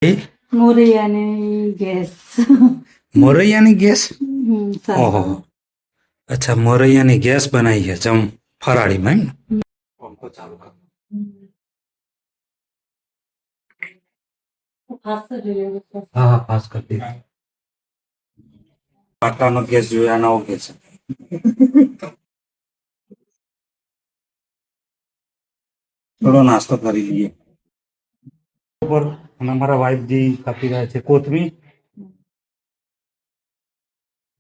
મોરૈયાની gas. મોરૈયાની gas? સારું. ઓહો, અચ્છા, મોરૈયાની ગેસ બનાવી છે જમ ફરાળીમાં એમ ને? પંખો ચાલુ કર. ફાસ્ટ જોઈએ છે. હા હા, પાસ કરી દીધા. પાટાનો ગેસ જોયા નવો ગેસ. થોડો નાસ્તો કરી લઈએ ઉપર. અને અમારા વાઇફજી કાપી રહ્યા છે કોથમી.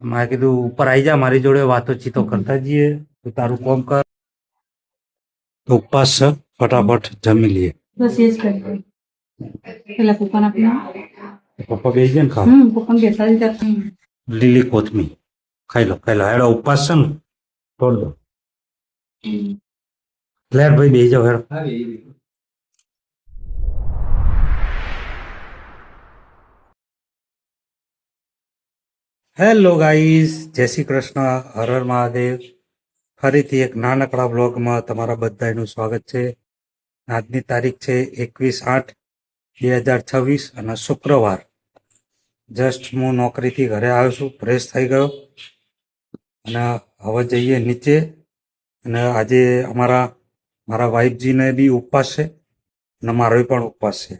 મેં કીધું ઉપર આવી જા, મારી જોડે વાતોચીતો કરતા જઈએ, તો તારું કોમ કર. તો ઉપવાસ છે, ફટાફટ જમી લઈએ. બસ એ જ કરી. પેલા પપ્પાને આપીને. પપ્પા બેસી જાય ને ખાવ. પપ્પાને બેસાડી દીધા. લીલી કોથમી ખાઈ લો, ખાઈ લો. હેડો, ઉપવાસ છે ને, તોડ દો. લેટ ભાઈ, બેસી જાઓ હેડો. હેલો ગાઈસ, જય શ્રી કૃષ્ણ, હર હર મહાદેવ. ફરીથી એક નાનકડા બ્લોગમાં તમારા બધાનું સ્વાગત છે. આજની તારીખ છે 21/8/2026 અને શુક્રવાર. જસ્ટ હું નોકરીથી ઘરે આવ્યો છું, ફ્રેશ થઈ ગયો અને હવે જઈએ નીચે. અને આજે મારા વાઈફજીને બી ઉપવાસ છે અને મારો પણ ઉપવાસ છે.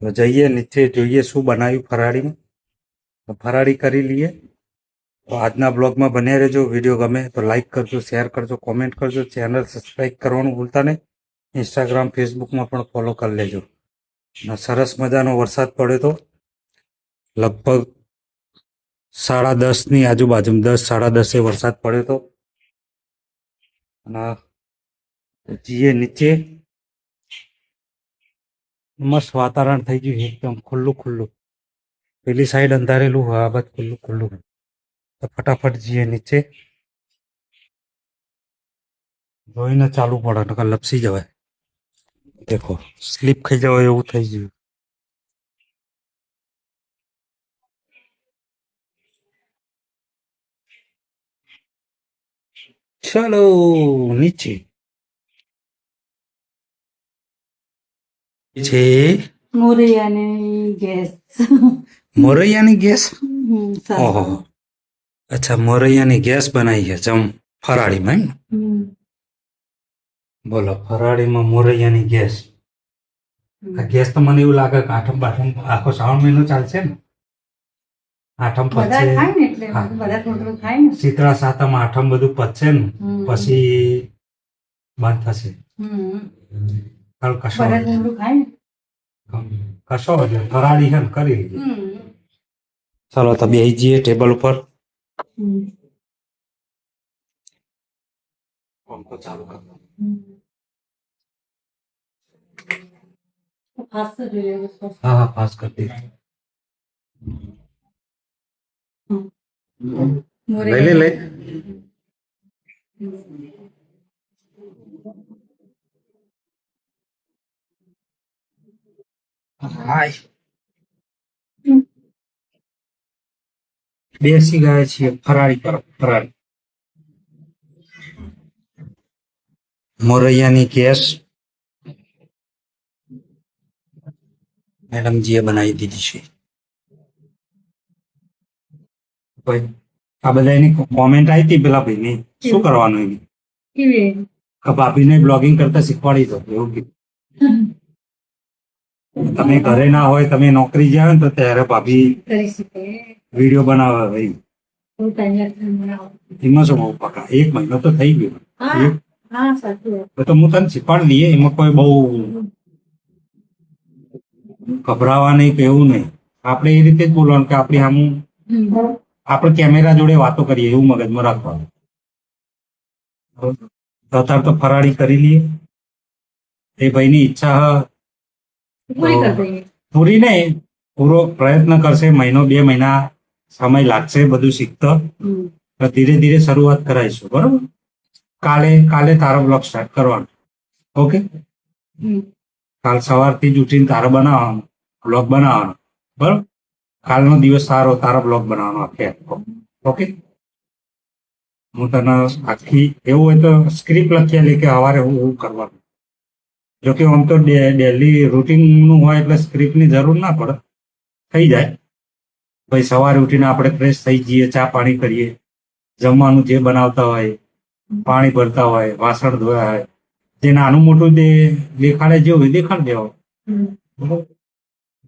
તો જઈએ નીચે, જોઈએ શું બનાવ્યું ફરાળીમાં. તો ફરાળી કરી લઈએ. તો આજના બ્લોગમાં બન્યા રહેજો. વિડીયો ગમે તો લાઈક કરજો, શેર કરજો, કોમેન્ટ કરજો. ચેનલ સબસ્ક્રાઈબ કરવાનું ભૂલતા નહીં. ઇન્સ્ટાગ્રામ, ફેસબુકમાં પણ ફોલો કરી લેજો. અને સરસ મજાનો વરસાદ પડ્યો તો, લગભગ 10:30ની આજુબાજુ, 10-10:30 વરસાદ પડ્યો તો. અને જઈએ નીચે. મસ્ત વાતાવરણ થઈ ગયું એકદમ ખુલ્લું ખુલ્લું. પેલી સાઈડ અંધારેલું, આ બાજુ ખુલ્લું ખુલ્લું. તો ફટાફટ જઈએ નીચે. જોઈને ચાલુ પડે, નકર લપસી જવાય. દેખો, સ્લીપ ખાઈ જવાય એવું થઈ ગયું. ચલો નીચે છે. મોરૈયાની ગેસ. મોરૈયાની ગેસ? સારું. ઓહો, અચ્છા, મોરૈયાની ગેસ બનાવી છે જમ ફરાળીમાં એમ ને? બોલો, ફરાળીમાં મોરૈયાની ગેસ. આ ગેસ તો મને એવું લાગે કે આઠમ બાઠમ આખો શ્રાવણ મહિનો ચાલશે ને. આઠમ બધા પતશે, ખાય ને એટલે બધા થોડું ખાય ને. શીતળા સાતમ આઠમ બધું પતશે ને પછી બંધ થશે. હાલ કશો બધા થોડું ખાય ને. કશો વાંધો નહીં. ફરાળી છે ને, કરી લીધી. ચાલો તો બેસી જઈએ ટેબલ ઉપર. પંખો ચાલુ કરો. ફાસ્ટ જોઈએ છે. હા હા, પાસ કરી દીધા. લઈ લે. હાય, બેસી ગયા છીએ. ફરાળી કરો, ફરાળી. મોરૈયાની ગેસ મેડમજીએ બનાવી દીધી છે. આ બધા એની કોમેન્ટ આવી હતી પેલા ભાઈની, શું કરવાનું એની? કે ભાભીને બ્લોગિંગ કરતા શીખવાડી દો એવું કીધું. તમે ઘરે ના હોય, તમે નોકરી જાવ ને, તો ત્યારે ભાભી વિડીયો બનાવે. ભાઈ એમાં શું બહુ પકા, 1 મહિનો તો થઈ ગયો. તો હું તને શીખવાડી દઈએ, એમાં કોઈ બહુ ગભરાવા નહીં કે એવું નહીં. આપણે એ રીતે જ બોલવાનું કે આપણે આમ આપણે કેમેરા જોડે વાતો કરીએ એવું મગજમાં રાખવાનું. તો અત્યારે તો ફરાળી કરી લઈએ. એ ભાઈની ઈચ્છા પૂરી નહીં, પૂરો પ્રયત્ન કરશે. 1-2 મહિના સમય લાગશે બધું શીખતો. ધીરે ધીરે શરૂઆત કરાવીશું, બરોબર? કાલે તારો બ્લોગ સ્ટાર્ટ કરવાનો. ઓકે, કાલ સવારથી જ ઉઠીને તારો બનાવવાનો બ્લોગ બનાવવાનો, બરોબર? કાલનો દિવસ તારો બ્લોગ બનાવવાનો આખે. ઓકે, હું તને આખી એવું હોય તો સ્ક્રિપ્ટ લખી લે કે સવારે હું એવું કરવાનું. જોકે આમ તો ડેલી રૂટીનનું હોય એટલે સ્ક્રિપ્ટની જરૂર ના પડે, થઈ જાય. પછી સવારે ઉઠીને આપણે ફ્રેશ થઈ જઈએ, ચા પાણી કરીએ, જમવાનું જે બનાવતા હોય, પાણી ભરતા હોય, વાસણ ધોયા હોય, જે નાનું મોટું દેખાડે જેવું હોય દેખાડી દેવા. બરોબર.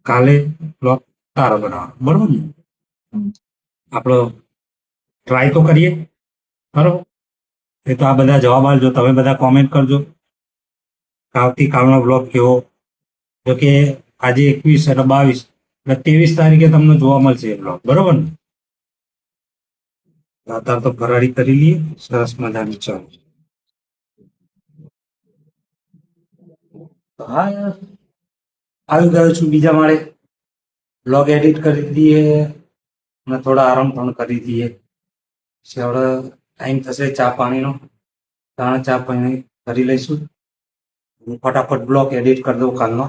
કાલે બ્લોગ તારો બનાવવાનો, બરોબર ને? આપણો ટ્રાય તો કરીએ, બરોબર. એ તો આ બધા જવાબ આપજો, તમે બધા કોમેન્ટ કરજો આવતીકાલનો બ્લોગ કેવો. જોકે આજે 21 અને 22 એટલે 23 તારીખે તમને જોવા મળશે એ બ્લોગ, બરોબર ને? અત્યારે તો ફરાળી કરી લઈએ સરસ મજાની. ચાલો, હા યાર, આવી ગયો છું બીજા માળે. બ્લોગ એડિટ કરી દઈએ અને થોડા આરામ પણ કરી દઈએ. હવે ટાઈમ થશે ચા પાણીનો, ચા પાણી કરી લઈશું. હું ફટાફટ બ્લોગ એડિટ કરી દઉં કાલનો.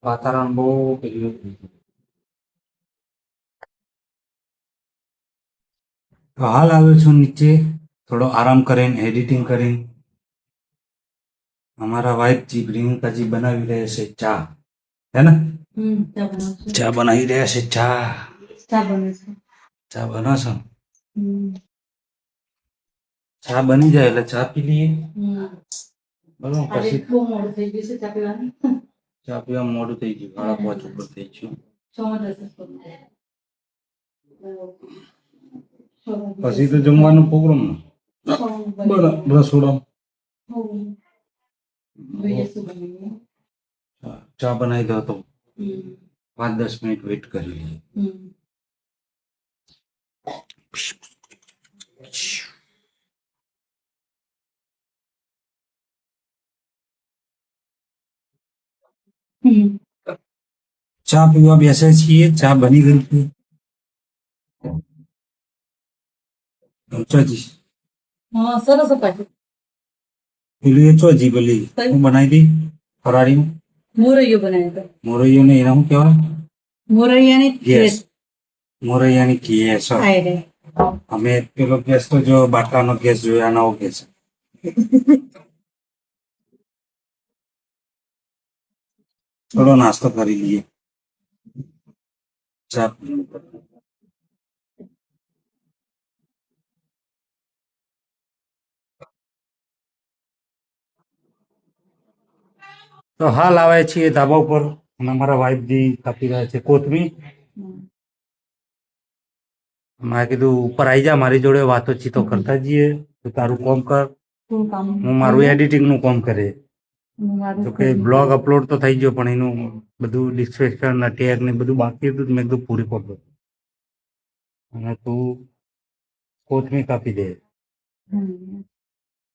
વાતાવરણ બહુ પેલું. તો હાલ આવ્યો છું નીચે થોડો આરામ કરીને, એડિટિંગ કરીને. અમારા વાઇફજી પ્રિયંકાજી બનાવી રહ્યા છે ચા, હે ને? ચા બનાવી રહ્યા છે. ચા બનાવશો? ચા બની જાય એટલે ચા પી લઈએ, બરોબર? પછી ચા પીવા મોડું થઈ ગયું, 5:30 ઉપર થઈ ગયું. પછી તો જમવાનો પ્રોગ્રામ રસોડા. ચા બનાવી દો તો 5-10 મિનિટ વેઇટ કરી લઈએ. ચા પીવા બેસે છીએ, ચા બની ગઈ છે. ચોજી સરસ અપાય. પેલું એ ચોજી પેલી હું બનાવી દી ફરાળી મોરૈયો બનાવ્યો. મોરૈયો ને એના શું કહેવાય? મોરૈયાની ગેસ. મોરૈયાની ગેસ. અમે પેલો ગેસ તો જો બાટલાનો ગેસ જોયો, નવો ગેસ. થોડો નાસ્તો કરી લઈએ. ચા તો હાલ આવે છીએ ધાબા ઉપર અને અમારા વાઇફજી કાપી રહ્યા છે કોથમી. મેં કીધું ઉપર આવી જા, મારી જોડે વાતો ચીતો કરતા જઈએ. તો તારું કામ કર, હું મારું એડિટિંગ નું કામ કરે. જોકે બ્લોગ અપલોડ તો થઈ ગયો, પણ એનું બધું ડિસ્ક્રિપ્શન ટેગ ને બધું બાકી હતું. મેં કીધું પૂરી પકડો અને તું કોથમી કાપી દે,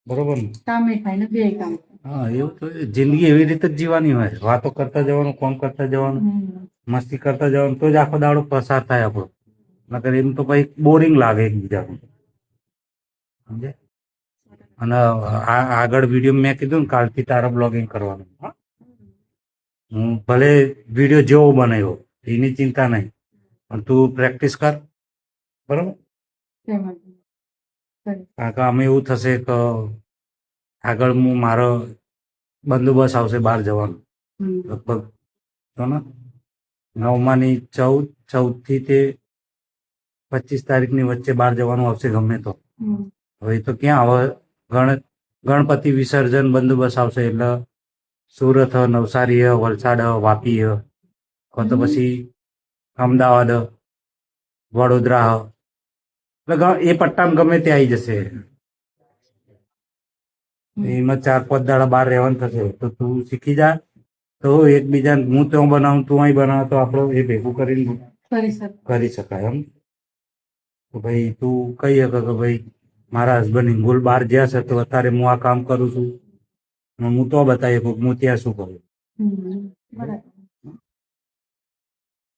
બરોબર ને? હા, એવું તો જિંદગી એવી રીતે જ જીવવાની હોય, વાતો કરતા જવાનું, કામ કરતા જવાનું, મસ્તી કરતા જવાનું, તો જ આખો દાડો પસાર થાય આપણો. નકર એમ તો ભાઈ બોરિંગ લાગે એકબીજાનું, સમજે? અને આગળ વિડીયો મેં કીધું ને કાલથી તારા બ્લોગિંગ કરવાનું. હું ભલે વિડીયો જેવો બનાવ્યો એની ચિંતા નહીં, પણ તું પ્રેક્ટિસ કર, બરોબર? કારણ કે અમે એવું થશે કે આગળ હું મારો બંદોબસ્ત આવશે બહાર જવાનું, લગભગ તો ને 9માની 14 થી તે 25 તારીખની વચ્ચે બહાર જવાનું આવશે ગમે તો. હવે તો ક્યાં હવે ગણપતિ વિસર્જન બંદોબસ્ત આવશે એટલે સુરત, નવસારી, વલસાડ, વાપી, તો પછી અમદાવાદ, વડોદરા, એટલે એ પટ્ટામાં ગમે તે આવી જશે. એમાં 4-5 દાડા બહાર રહેવાનું થશે. તો તું શીખી જા, તો એકબીજા હું ત્યાં બનાવું, તું અહીં બનાવ, તો આપણો એ ભેગું કરીને કરી શકાય. એમ તો ભાઈ તું કહી શકે કે ભાઈ મારા હસબન્ડ હિંગોલ બહાર ગયા છે, તો અત્યારે હું આ કામ કરું છું, હું તો બતાવી શકું હું ત્યાં શું કરું.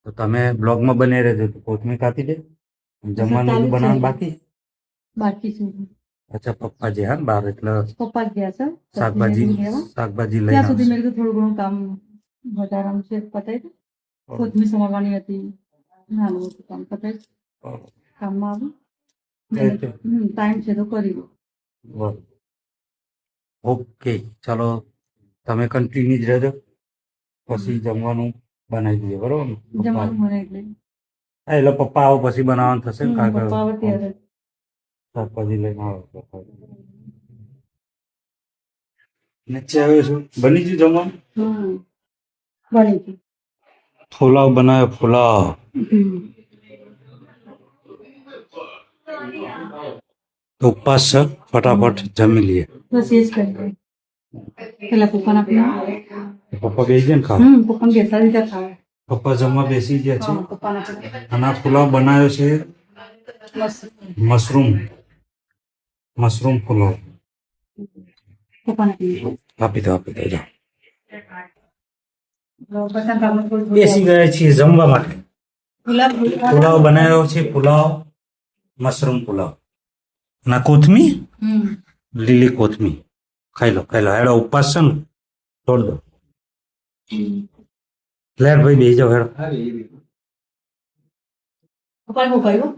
તો તમે બ્લોગમાં બને રહેજો. તો કોથમી કાપી દે. જમવાનું બનાવવાનું બાકી છે. અચ્છા, પપ્પા જે હા બહાર એટલે શાકભાજી લઈ ત્યાં સુધી મેં થોડું ઘણું કામ વધારાનું છે પતાવી દે. કોથમીર સમારવાની હતી, નાનું મોટું કામ પતાવી કામમાં આવું. ટાઈમ છે તો કરી દો. ઓકે ચાલો તમે કન્ટિન્યુ જ રહેજો પછી જમવાનું બનાવી દઈએ બરોબર ને જમવાનું મને એટલે હા એટલે પપ્પા આવો પછી બનાવવાનું થશે ને કારણ પપ્પા આવે કે ત્યારે શાકભાજી લઈને આવો પપ્પા. નીચે આવ્યો છું બની ગયું જમવાનું બની ગયું. ફુલાવ બનાવ્યો ફુલાવ તો ઉપવાસ છે ફટાફટ જમી લઈએ બસ એ જ કરીએ. પેલા પપ્પાને આપીને પપ્પા બેસી જાય ને ખાવા પપ્પાને બેસા દીધા ખાવા. પપ્પા જમવા બેસી ગયા છે પપ્પાને આપીને. અને આ પુલાવ બનાવ્યો છે મસ્ત. મશરૂમ પુલાવ પપ્પાને આપીને. આપી દો જાઓ. બધાને આપણે થોડું બેસી ગયા છીએ જમવા માટે પુલાવ બનાવ્યો છે પુલાવ મશરૂમ પુલાવ ના કોથમી લીલી કોથમી ખાઈ લો હેડો ઉપવાસ છે ને છોડ દો લેટ ભાઈ બેસી જાઓ હેડો પપ્પાને શું કહ્યું?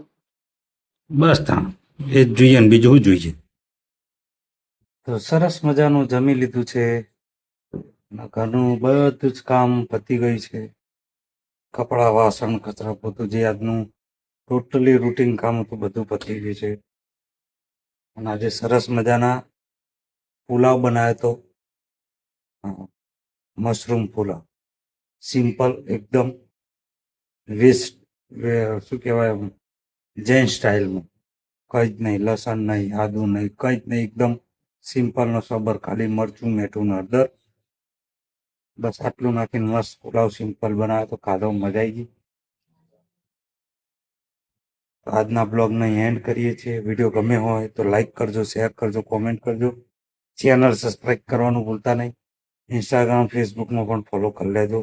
બસ તા એ જ જોઈએ ને બીજું શું જોઈએ તો સરસ મજાનું જમી લીધું છે અને ઘરનું બધું જ કામ પતી ગયું છે કપડાં વાસણ કચરા પોતું જે આજનું ટોટલી રૂટીન કામ હતું બધું પતી ગયું છે અને આજે સરસ મજાના પુલાવ બનાવ્યો હતો મશરૂમ પુલાવ સિમ્પલ એકદમ વેસ્ટ શું કહેવાય જૈન સ્ટાઇલમાં કંઈ જ નહીં લસણ નહીં આદુ નહીં કંઈ જ નહીં એકદમ સિમ્પલનો સબર ખાલી મરચું મીઠું ને હળદર બસ આટલું નાખીને મસ્ત પુલાવ સિમ્પલ બનાવ્યો તો ખાધો મજા આવી ગઈ આજના બ્લોગને એન્ડ કરીએ છીએ વિડીયો ગમે હોય તો લાઈક કરજો શેર કરજો કોમેન્ટ કરજો ચેનલ સબસ્ક્રાઈબ કરવાનું ભૂલતા નહીં ઇન્સ્ટાગ્રામ ફેસબુકમાં પણ ફોલો કરી લેજો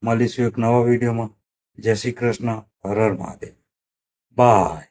મળીશું એક નવા વિડીયોમાં જય શ્રી કૃષ્ણ હર હર મહાદેવ બાય